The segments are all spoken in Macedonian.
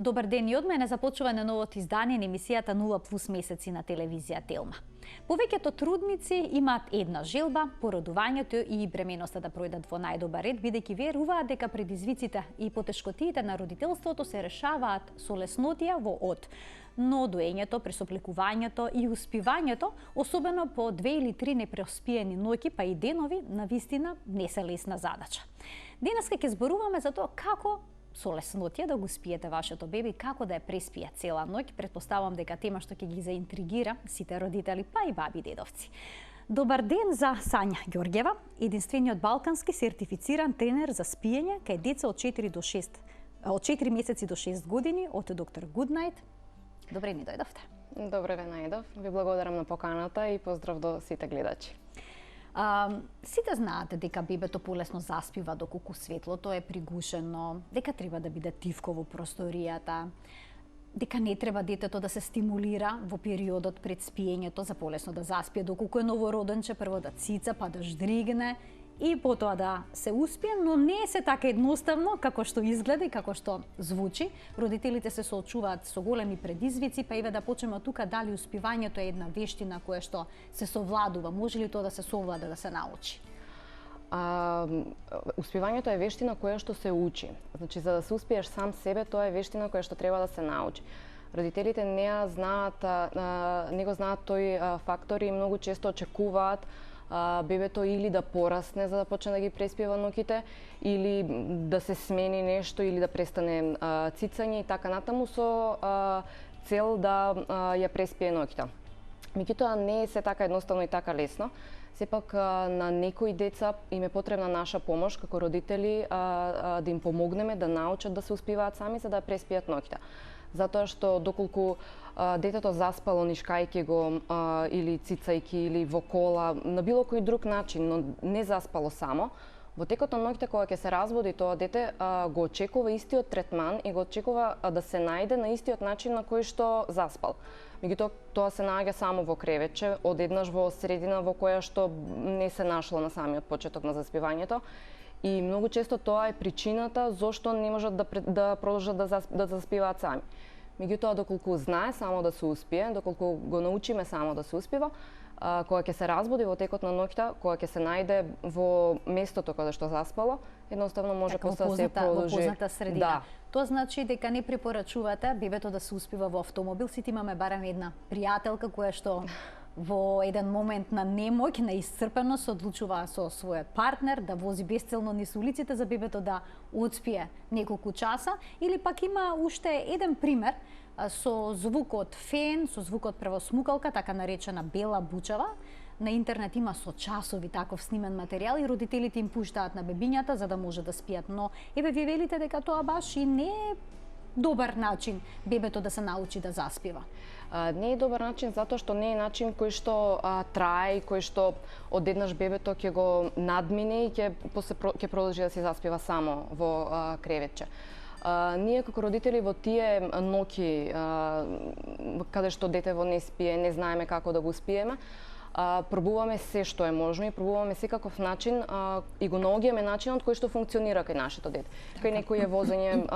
Добар ден и од мене започува на новото издание на емисијата 0+ месеци на телевизија Телма. Повеќето трудници имаат една желба, породувањето и бременоста да пројдат во најдобар ред, бидејќи веруваат дека предизвиците и потешкотиите на родителството се решаваат со леснотија во од. Но доењето, присопликувањето и успивањето, особено по 2 или 3 непроспиени ноќи, па и денови, навистина не се лесна задача. Денеска ќе зборуваме за тоа како со леснотија да го спиете вашето бебе, како да ја преспие цела ноќ. Претпоставувам дека тема што ќе ги заинтригира сите родители, па и баби и дедовци. Добар ден за Сања Ѓорѓева, единствениот балкански сертифициран тренер за спиење кај деца од 4 месеци до 6 години од доктор Goodnight. Добре ни дојдовте. Добре ве најдов. Ви благодарам на поканата и поздрав до сите гледачи. Сите знаат дека бебето полесно заспива доколку светлото е пригушено, дека треба да биде тивко во просторијата, дека не треба детето да се стимулира во периодот пред спиењето за полесно да заспие, доколку е новороденче, прво да цица, па да ждригне и потоа да се успие, но не е се така едноставно како што изгледа и како што звучи. Родителите се соочуваат со големи предизвици, па еве да почнеме од тука, дали успивањето е една вештина која што се совладува, може ли тоа да се совлада, да се научи? Успивањето е вештина која што се учи. Значи, за да се успиеш сам себе, тоа е вештина која што треба да се научи. Родителите не го знаат тој фактор и многу често очекуваат бебето или да порасне за да почне да ги преспива ноќите, или да се смени нешто, или да престане цицање и така натаму со цел да ја преспие ноќта. Меѓутоа не е се така едноставно и така лесно. Сепак на некои деца им е потребна наша помош како родители да им помогнеме да научат да се успиваат сами за да преспијат ноќта. Затоа што доколку детето заспало нишкајќи го или цицајќи или во кола, на било кој друг начин, но не заспало само, во текот на ноќта кога ќе се разбуди тоа дете го очекува истиот третман и го очекува да се најде на истиот начин на кој што заспал. Меѓутоа тоа се наоѓа само во креветче, одеднаш во средина во која што не се нашло на самиот почеток на заспивањето. И многу често тоа е причината зошто не можат да продолжат да заспиваат сами. Меѓутоа, доколку знае само да се успие, доколку го научиме само да се успива, кога ќе се разбуди во текот на ноќта, кога ќе се најде во местото каде што заспало, едноставно може после да се продолжи. Во позната средина. Да. Тоа значи дека не препорачувате бебето да се успива во автомобил. Сите имаме барем една пријателка која што во еден момент на немоќ, на исцрпеност, одлучува со својот партнер да вози безцелно низ улиците за бебето да одспие неколку часа, или пак има уште еден пример со звукот фен, со звукот првосмукалка, така наречена бела бучава. На интернет има со часови таков снимен материјал и родителите им пуштаат на бебињата за да може да спијат, но еве ви велите дека тоа баш и не е добар начин бебето да се научи да заспива. Не е добар начин затоа што не е начин кој што трае, кој што одеднаш бебето ќе го надмине и ќе продолжи да се заспива само во креветче. Ние како родители во тие ноќи каде што детево не спие, не знаеме како да го спиеме, пробуваме се што е можно и пробуваме секаков начин и го наоѓаме начинот кој што функционира кај нашето дете. Кај некој е возење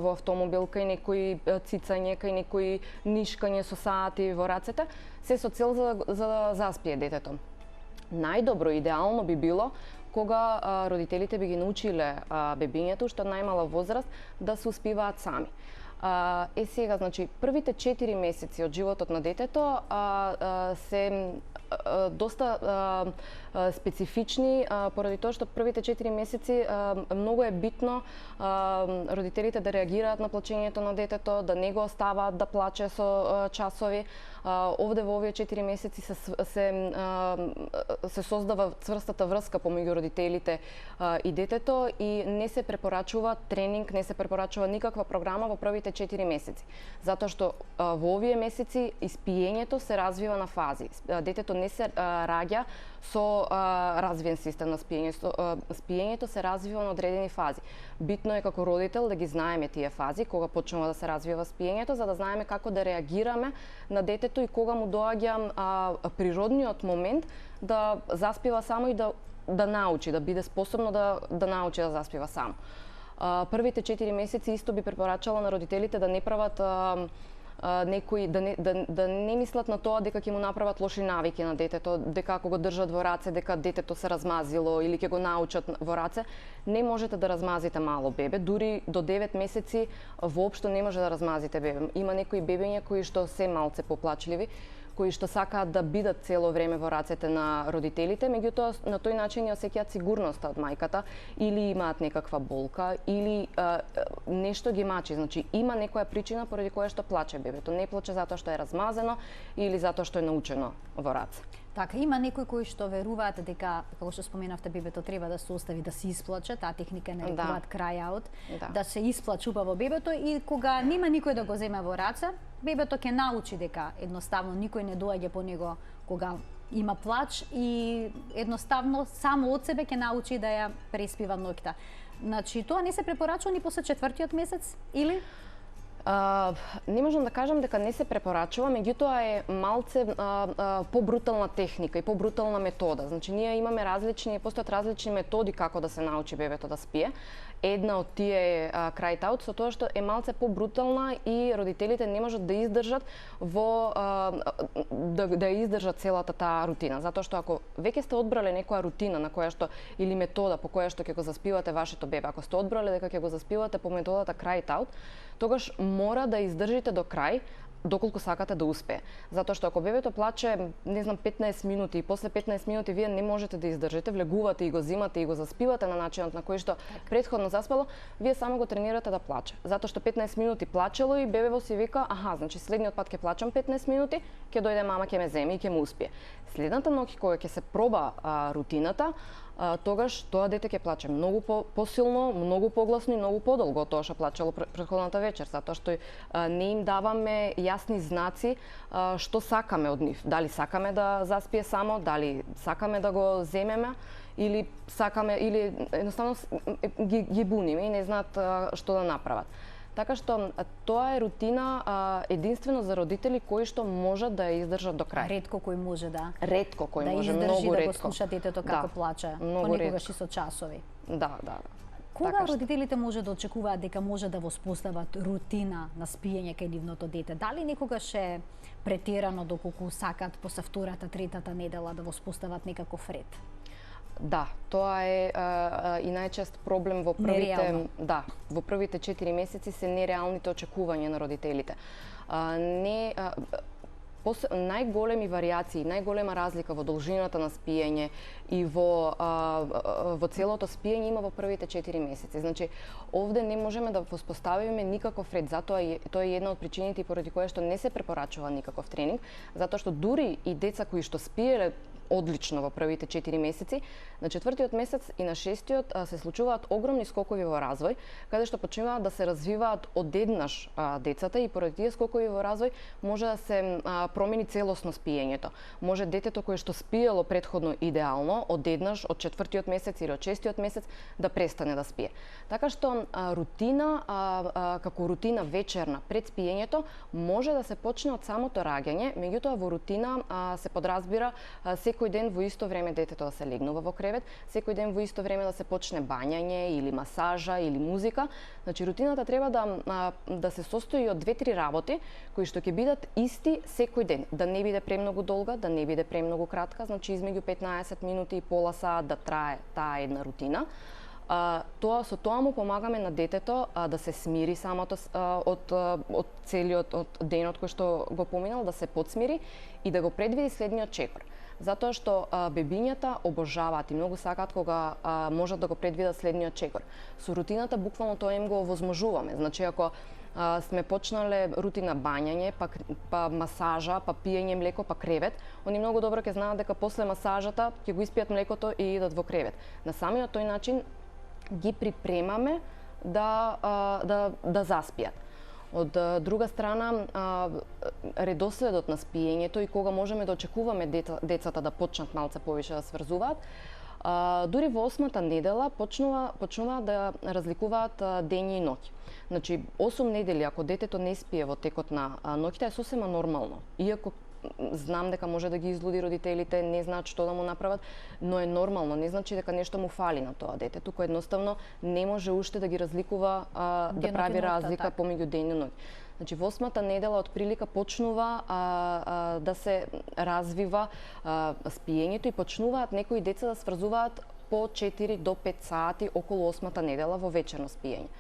во автомобил, кај некој цицање, кај некој нишкање со сати во рацете, се со цел за да заспие детето. Најдобро, идеално би било кога родителите би ги научиле бебињето уште од најмала возраст да се успиваат сами. Сега, значи, првите 4 месеци од животот на детето се доста специфични, поради тоа што првите 4 месеци многу е битно родителите да реагираат на плачењето на детето, да не го оставаат да плаче со часови. Овде во овие 4 месеци се создава цврстата врска помеѓу родителите и детето и не се препорачува тренинг, не се препорачува никаква програма во првите 4 месеци. Затоа што во овие месеци испиењето се развива на фази. Детето не се раѓа со развиен систем на спиење. Спиењето се развива на одредени фази. Битно е како родител да ги знаеме тие фази, кога почнува да се развива спиењето, за да знаеме како да реагираме на детето и кога му доаѓа природниот момент да заспива само и да научи, да биде способно да научи да заспива само. Првите 4 месеци исто би препорачала на родителите да не прават некои да не мислат на тоа дека ќе му направат лоши навики на детето, дека ако го држат во раце дека детето се размазило или ќе го научат во раце. Не можете да размазите мало бебе, дури до 9 месеци воопшто не може да размазите бебе. Има некои бебиња кои што се малце поплачливи, кои што сакаат да бидат цело време во рацете на родителите, меѓутоа на тој начин ја осеќаат сигурноста од мајката или имаат некаква болка или нешто ги мачи. Значи има некоја причина поради која што плаче бебето. Не плаче затоа што е размазено или затоа што е научено во раце. Така, има некои кои што веруваат дека, како што споменавте, бебето треба да се остави да се исплаче, таа техника не рекуваат cry-out, да се исплаче убаво бебето и кога нема никој да го земе во раце, бебето ќе научи дека едноставно никој не доаѓа по него кога има плач и едноставно само од себе ќе научи да ја преспива ноќта. Значи, тоа не се препорачува ни после 4-тиот месец или? Не можам да кажам дека не се препорачува, меѓутоа е малце побрутална техника и побрутална метода. Значи ние имаме постојат различни методи како да се научи бебето да спие. Една од тие е cry out, со тоа што е малце побрутална и родителите не можат да издржат да издржат целата таа рутина, затоа што ако веќе сте одбрале некоја рутина на која што или метода по која што ќе го заспивате вашето бебе, ако сте одбрале дека ќе го заспивате по методата cry out, тогаш мора да издржите до крај доколку сакате да успее. Затоа што ако бебето плаче, не знам, 15 минути и после 15 минути вие не можете да издржите, влегувате и го зимате и го заспивате на начинот на кој што претходно заспало, вие само го тренирате да плаче. Затоа што 15 минути плачело и бебево си вика, аха, значи следниот пат ќе плачам 15 минути, ќе дојде мама, ќе ме земе и ќе му успее. Следната ноќ кога ќе се проба рутината, тогаш тоа дете ќе плаче многу посилно, многу погласно и многу подолго од тоа што плачело претходната вечер, затоа што не им даваме јасни знаци што сакаме од нив. Дали сакаме да заспие само, дали сакаме да го земеме или едноставно ги буниме и не знаат што да направат. Така што тоа е рутина единствено за родители кои што можат да ја издржат до крај. Ретко кој може да. Ретко кој може, многу ретко. Да го слуша детето како плаче, понекогаш и со часови. Да. Кога родителите може да очекуваат дека може да воспостават рутина на спиење кај нивното дете? Дали некогаш е претерано доколку сакат после втората, третата недела да воспостават некаков ред? Да, тоа е и најчест проблем во првите, во првите 4 месеци се нереалните очекувања на родителите. Најголеми варијации, најголема разлика во должината на спиење и во целото спиење има во првите 4 месеци. Значи, овде не можеме да воспоставиме никаков ред, затоа тоа е една од причините поради која што не се препорачува никаков тренинг, затоа што дури и деца кои што спиеле одлично во првите 4 месеци, на 4-тиот месец и на 6-тиот се случуваат огромни скокови во развој, каде што почнуваат да се развиваат одеднаш децата и поради тие скокови во развој може да се промени целосно спиењето. Може детето кое што спиело претходно идеално, одеднаш од 4-тиот месец или од 6-тиот месец да престане да спие. Така што рутина, како рутина вечерна пред спиењето, може да се почне од самото раѓање, меѓутоа во рутина се подразбира секој ден во исто време детето да се легнува во кревет, секој ден во исто време да се почне бањање или масажа или музика. Значи рутината треба да се состои од 2-3 работи кои што ќе бидат исти секој ден, да не биде премногу долга, да не биде премногу кратка, значи измеѓу 15 минути и пола саат да трае таа една рутина. Со тоа му помагаме на детето да се смири самото од целиот денот кој што го поминал, да се подсмири и да го предвиди следниот чекор. Затоа што бебињата обожаваат и многу сакаат кога можат да го предвидат следниот чекор. Со рутината буквално тоа им го овозможуваме. Значи ако сме почнале рутина бањање, па масажа, па пиење млеко, па кревет, они многу добро ќе знаат дека после масажата ќе го испијат млекото и идат во кревет. На самиот тој начин ги припремаме да заспијат. Од друга страна, редоследот на спиењето и кога можеме да очекуваме децата да почнат малце повише да сврзуваат, дури во 8-та недела почнуваат да разликуваат дењи и ноќ. Значи, 8 недели ако детето не спие во текот на ноќта е сосема нормално. Иако знам дека може да ги излуди родителите, не знаат што да му направат, но е нормално, не значи дека нешто му фали на тоа дете, туку едноставно не може уште да ги разликува, да прави разлика помеѓу ден и ноќ. Значи, во 8-та недела од прилика почнува да се развива спиењето и почнуваат некои деца да сврзуваат по 4 до 5 сати околу 8-та недела во вечерно спиење.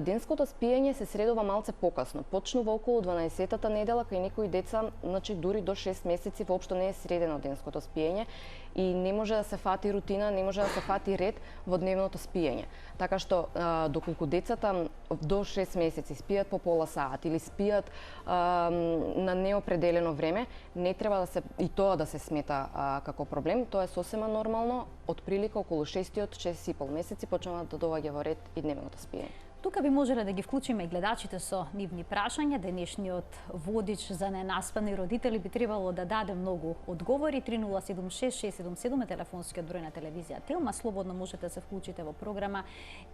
Денското спиење се средува малце покасно. Почнува околу 12-та недела, кај некои деца, значи дури до 6 месеци воопшто не е средено денското спиење и не може да се фати рутина, не може да се фати ред во дневното спиење. Така што доколку децата до 6 месеци спијат по пола сат или спијат на неопределено време, не треба да се и тоа да се смета како проблем, тоа е сосема нормално. Од прилика околу 6-6,5 месеци почнува да доаѓа во ред и дневното спиење. Тука би можеле да ги вклучиме и гледачите со нивни прашања. Денешниот водич за ненаспани родители би требало да даде многу одговори. 3076-677 е телефонскиот број на телевизија Телма. Слободно можете да се вклучите во програма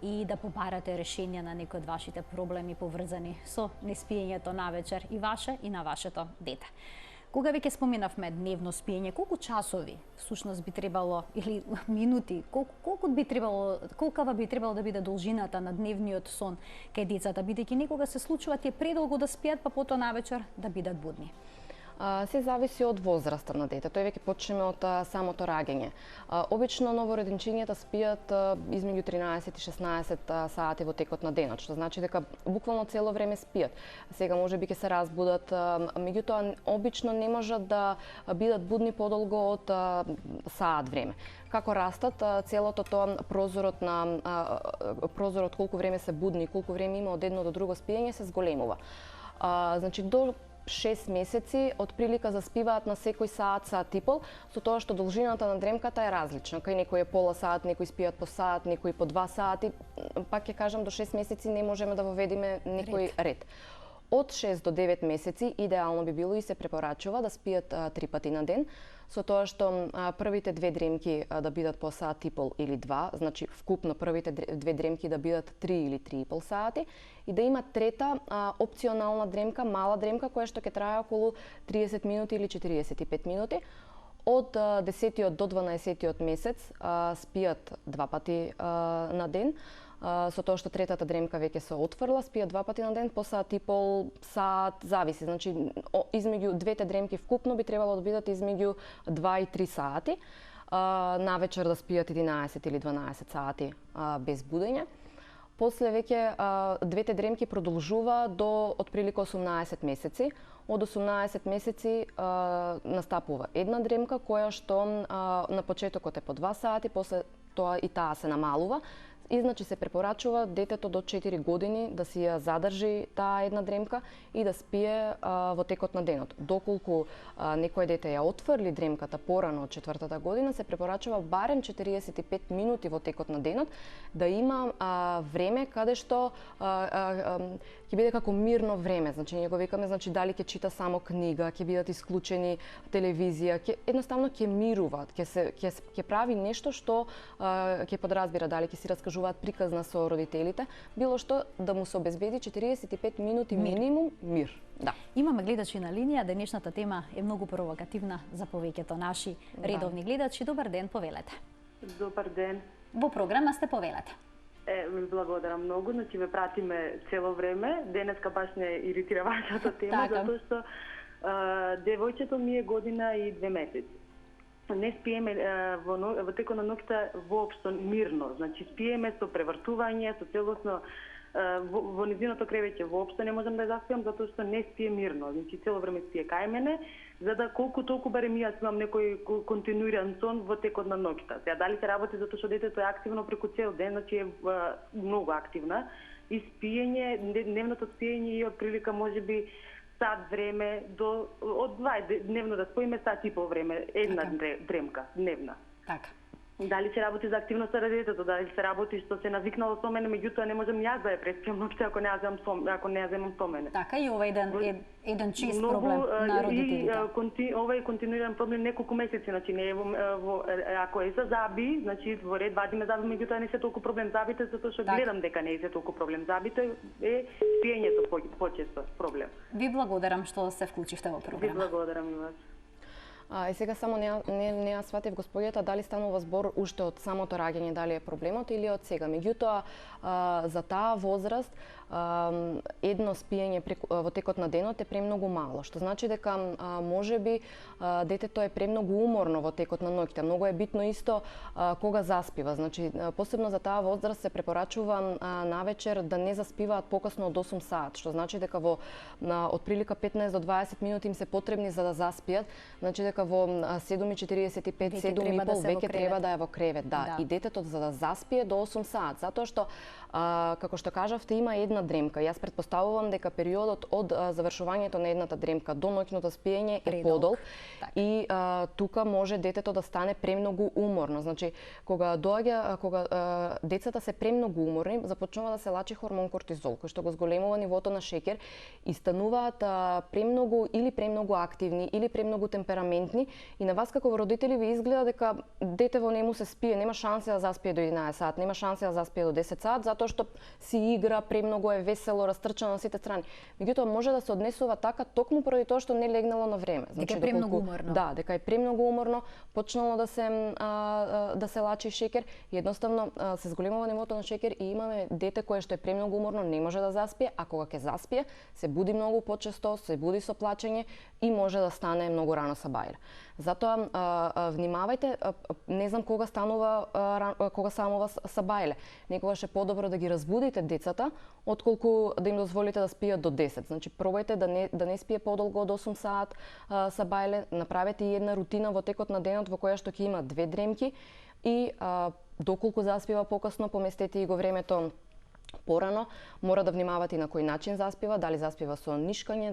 и да побарате решенија на некои од вашите проблеми поврзани со неспиењето навечер и ваше и на вашето дете. Кога веќе споменавме дневно спиење, колку часови всушност би требало или минути, колкава би требало да биде должината на дневниот сон кај децата, бидејќи некога се случува тие предолго да спијат, па потоа навечер да бидат будни? Се зависи од возраста на детето. Веќе почнеме од самото раѓање. Обично новороденчињата спијат измеѓу 13 и 16 сати во текот на денот, што значи дека буквално цело време спијат. Сега можеби ќе се разбудат, меѓутоа обично не можат да бидат будни подолго од саат време. Како растат, целото тоа прозорот колку време се будни, колку време има од едно до друго спиење се зголемува. Значи до 6 месеци од прилика заспиваат на секој саат и пол, со тоа што должината на дремката е различна. Кај некој е пола саат, некои спијат по саат, некои по 2 сати. Пак ќе кажам, до 6 месеци не можеме да воведиме некој ред. Од 6 до 9 месеци идеално би било и се препорачува да спијат 3 пати на ден, со тоа што првите 2 дремки да бидат по саат и пол или 2, значи вкупно првите 2 дремки да бидат 3 или 3,5 сати и да има трета опционална дремка, мала дремка која што ќе трае околу 30 минути или 45 минути. Од 10 до 12 месец спијат 2 пати на ден, со тоа што третата дремка веќе се отфрла, спијат 2 пати на ден, по саат и пол, саат, зависи. Значи, измеѓу двете дремки вкупно би требало да бидат измеѓу 2 и 3 сати. Навечер да спијат 11 или 12 сати без будење. После веќе двете дремки продолжува до отприлика 18 месеци. Од 18 месеци настапува една дремка која што на почетокот е по 2 сати, после тоа и таа се намалува. И значи се препорачува детето до 4 години да си ја задржи таа една дремка и да спие во текот на денот. Доколку некој дете ја отфрли дремката порано од 4-та година, се препорачува барем 45 минути во текот на денот да има време каде што ќе биде како мирно време. Значи ние го викаме, значи дали ќе чита само книга, ќе бидат исклучени телевизија, едноставно ќе мирува, ќе прави нешто што ќе подразбира дали ќе си раскажуваат приказна со родителите, било што да му се обезбеди 45 минути минимум мир. Да. Имаме гледачи на линија, денешната тема е многу провокативна за повеќето наши редовни гледачи. Добар ден, повелете. Добар ден. Во програма сте, повелете. Ви благодарам многу, значи ме пратиме цело време. Денеска баш не иритира вашата тема, затоа што девојчето ми е година и 2 месеци. Не спиеме во текот на ноќта воопшто мирно, значи спиеме со превртување, со целосно во низиното кревеќе воопшто не можам да ја заспиам затоа што не спие мирно, значи цело време спие кај мене, за да колку толку барем јас имам некој континуиран сон во текот на ноќта. Сега дали се работи затоа што детето е активно преку цел ден, значи е многу активна и спиење, дневното спиење и од прилика можеби сат време од 2 дневно да споиме сат и пол време, една дремка дневна. Така. Дали се работи за активноста на детето, дали се работи што се навикнало со мене, меѓутоа не можам јас да ја преспиам ноќта ако не ја земам со мене. Така и ова еден чист проблем на родителите. Ова е континуиран проблем неколку месеци, значи не е ако е за заби, значи во ред вадиме заби, меѓутоа не се толку проблем забите, затоа што гледам дека не е се толку проблем забите, е спиењето почесто проблем. Ви благодарам што се вклучивте во програма. Ви благодарам и вас. И сега само не ја сватив господјата дали станува збор уште од самото раѓање, дали е проблемот или од сега. Меѓутоа, за таа возраст едно спиење во текот на денот е премногу мало, што значи дека можеби детето е премногу уморно во текот на ноќта. Многу е битно исто кога заспива. Значи, посебно за таа возраст се препорачува навечер да не заспиваат покасно од 8 сат, што значи дека во отприлика 15 до 20 минути им се потребни за да заспијат. Значи дека во 7:45, 7:30 веќе треба да е во кревет, да. И детето за да заспие до 8 сат, затоа што како што кажавте, има една дремка. Јас претпоставувам дека периодот од завршувањето на едната дремка до ноќното спиење е подолг. И тука може детето да стане премногу уморно. Значи, кога децата се премногу уморни, започнува да се лачи хормон кортизол, кој што го зголемува нивото на шеќер и стануваат премногу активни или премногу темпераментни, и на вас како родители ви изгледа дека дете во нему се спие, нема шанса да заспие до 11 сат, нема шанса да заспие до 10 сат, затоа што си игра, премногу е весело, растрчано на сите страни. Меѓутоа може да се однесува така токму поради тоа што не легнало на време. Значи, дека е премногу уморно. Да, дека е премногу уморно, почнало да се лачи шеќер, едноставно се зголемува нивото на шеќер и имаме дете кое што е премногу уморно, не може да заспие, а кога ќе заспие, се буди многу почесто, се буди со плачење и може да стане многу рано сабајле. Затоа внимавајте, не знам кога станува сабајле. Некогаш е подобро да ги разбудите децата, отколку да им дозволите да спијат до 10. Значи пробајте да не спие подолго од 8 сат сабајле, направете и една рутина во текот на денот во која што ќе има 2 дремки и доколку заспива покасно, поместете и го времето порано. Мора да внимавате и на кој начин заспива, дали заспива со нишкање,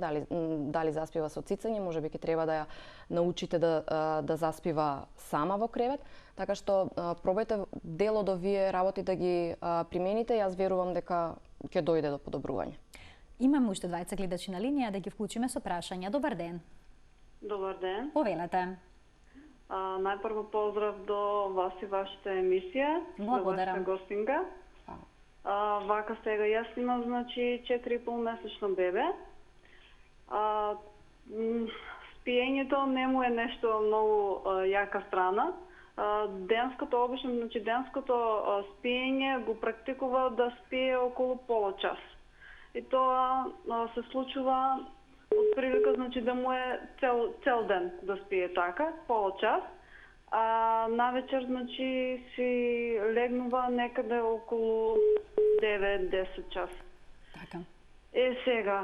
дали заспива со цицање, можеби ќе треба да ја научите да заспива сама во кревет, така што пробајте дел од овие работи да ги примените, јас верувам дека ќе дојде до подобрување. Имаме уште 20 гледачи на линија, да ги вклучиме со прашања. Добар ден. Добар ден. Повелете. Најпрво поздрав до вас и вашата емисија. Благодарам. До вашата гостинка. Вака сега, јас имам, значи, 4,5 месечно бебе. Спиењето не му е нешто многу јака страна. Денското спиење го практикува да спие околу получас. И тоа се случува отприлика, значи да му е цел ден да спие така, получас. А навечер, значи, си легнува некаде околу 9-10 часа. Така. Сега,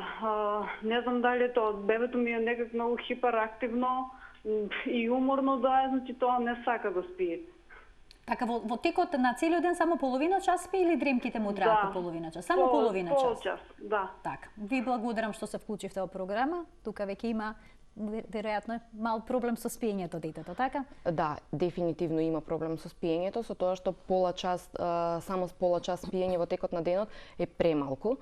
не знам дали тоа бебето ми е некак многу хиперактивно и уморно да е, значи тоа не сака да спие. Така, во текот на целиот ден само половина час спие или дремките му траат по половина час? Само половина час? Получас, да. Така. Ви благодарам што се вклучивте во програма. Тука веќе има веројатно мал проблем со спиењето детето, така? Да, дефинитивно има проблем со спиењето, со тоа што само пола час спиење во текот на денот е премалку.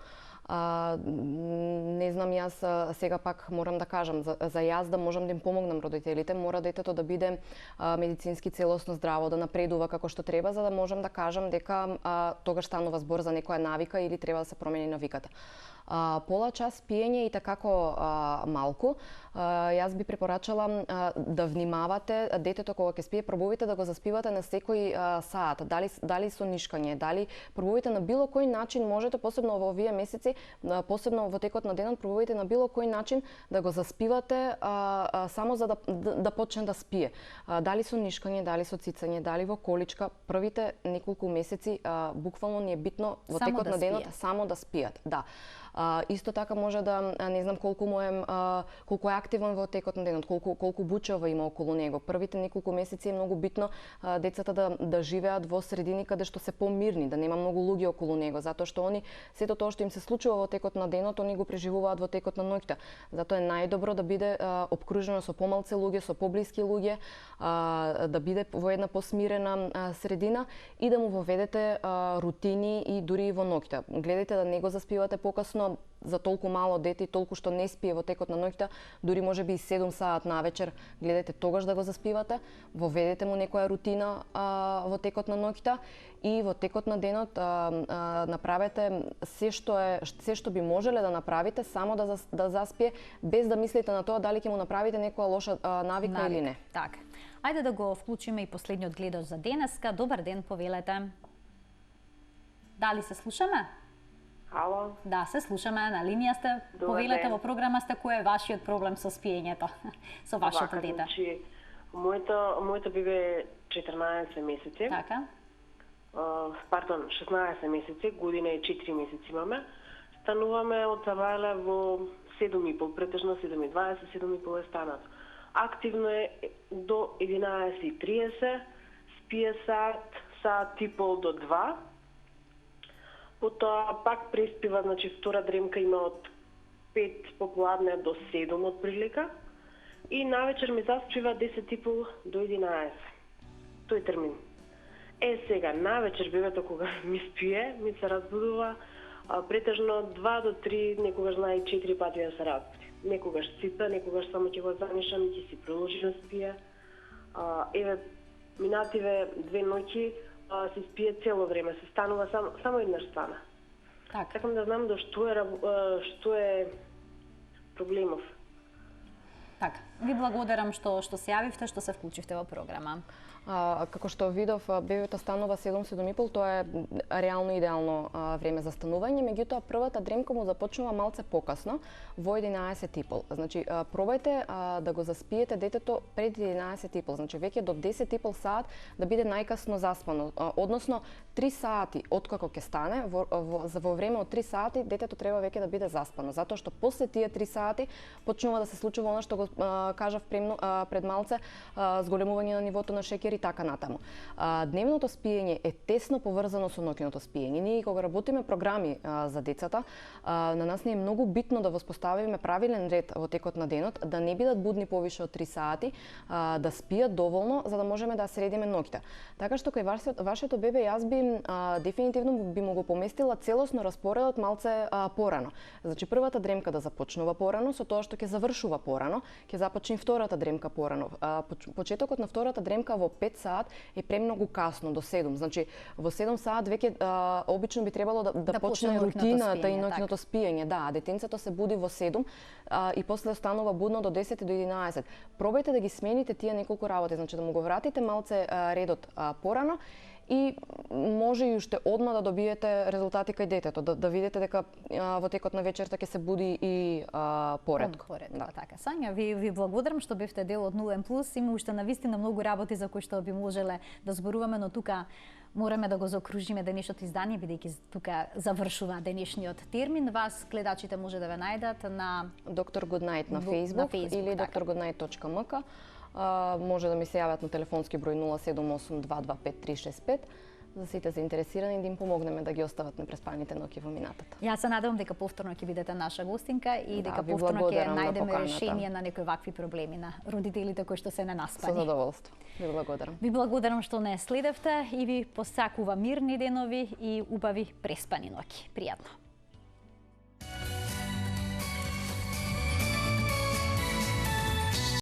Не знам, јас сега пак морам да кажам, за јас да можам да им помогнам родителите, мора детето да биде медицински целосно здраво, да напредува како што треба, за да можам да кажам дека тогаш станува збор за некоја навика или треба да се промени навиката. Пола час спиење и такако малку. Јас би препорачала да внимавате детето кога ќе спие, пробувате да го заспивате на секој саат, дали со нишкање, дали пробувате на било кој начин, можете посебно во овие месеци, посебно во текот на денот, пробувате на било кој начин да го заспивате само за да почне да спие. Дали со нишкање, дали со цицање, дали во количка, првите неколку месеци буквално ни е битно во текот на денот само да спијат. Да. Исто така може да не знам колку е активен во текот на денот, колку бучава има околу него. Првите неколку месеци е многу битно децата да живеат во средини каде што се помирни, да нема многу луѓе околу него, затоа што они сето тоа што им се случува во текот на денот, они го преживуваат во текот на ноќта. Затоа е најдобро да биде опкружено со помалце луѓе, со поблиски луѓе, да биде во една посмирена средина и да му воведете рутини и дури и во ноќта. Гледајте да не го заспивате покасно, за толку мало дете и толку што не спие во текот на ноќта, дури може би и 7 саат навечер, гледате тогаш да го заспивате, воведете му некоја рутина во текот на ноќта и во текот на денот направете се што би можеле да направите само да заспие, без да мислите на тоа дали ќе му направите некоја лоша навика или не. Така. Ајде да го вклучиме и последниот гледач за денеска. Добар ден, повелете. Дали се слушаме? Ало? Да, се слушаме, на линија сте. Повелете, во програма сте, кој е вашиот проблем со спиењето, со вашето дете? Значи, моето бебе е 14 месеци. Така. 16 месеци, година и 4 месеци имаме. Стануваме од Завајле во 7:30, претежно 7:20, 7:30 е станат. Активно е до 11:30, спие саат и пол до 2. Потоа пак преспива, значи втора дремка има од 5 попладне до 7 од прилика. И навечер ми заспива 10:30 до 11. Тој термин. Сега, навечер бебето кога ми спие, ми се разбудува претежно 2 до 3, некогаш знае 4 пати да се разбуди. Некогаш ципа, некогаш само ќе го замишам и ќе си продолжи да спие. Минативе 2 ноќи се спие цело време, се станува само еднаш стана. Так. Сакам да знам што е проблемов. Така. Ви благодарам што се јавивте, што се вклучивте во програма. Како што видов, бебето станува 7-7:30, тоа е реално идеално време за станување, меѓутоа првата дремка му започнува малце покасно, во 11:30. Значи, пробајте да го заспиете детето пред 11:30, значи веќе до 10:30 саат да биде најкасно заспано, односно 3 сати откако ќе стане, во време од 3 сати детето треба веќе да биде заспано, затоа што после тие 3 сати почнува да се случува она што го кажав пред малце, зголемување на нивото на шеќер и така натаму. Дневното спиење е тесно поврзано со ноќното спиење. Ние кога работиме програми за децата, на нас не е многу битно да воспоставиме правилен ред во текот на денот, да не бидат будни повише од 3 сати, да спијат доволно за да можеме да средиме ноќта. Така што кај вашето бебе јас би дефинитивно би му го поместила целосно распоредот малце порано. Значи првата дремка да започнува порано, со тоа што ќе завршува порано, ќе започне втората дремка порано. Почетокот на втората дремка во 5 саат е премногу касно, до 7. Значи, во 7 саат веќе обично би требало да почне рутината и ноќното спиење. Да, детенцето се буди во 7 и после останува будно до 10 до 11. Пробајте да ги смените тие неколку работи, значи да му го вратите малце редот порано и може и уште одма да добиете резултати кај детето, да видите дека во текот на вечерта ќе се буди и поретко. Да. Така. Сања, ви благодарам што бевте дел од Нулен Плюс. Има уште навистина многу работи за кои што би можеле да зборуваме, но тука мораме да го заокружиме денешното издание, бидејќи тука завршува денешниот термин. Вас, гледачите, може да ве најдат на Доктор Гуднајт на Facebook или drgoodnight.mk. Може да ми се јават на телефонски број 078-225-365 за сите заинтересирани да им помогнеме да ги остават непреспаните ноќи во минатата. Јас се надевам дека повторно ќе бидете наша гостинка и дека повторно ќе најдеме решение на некои вакви проблеми на родителите кои што се ненаспани. Со задоволство. Ви благодарам. Ви благодарам што не следевте и ви посакувам мирни денови и убави преспани ноќи. Пријатно.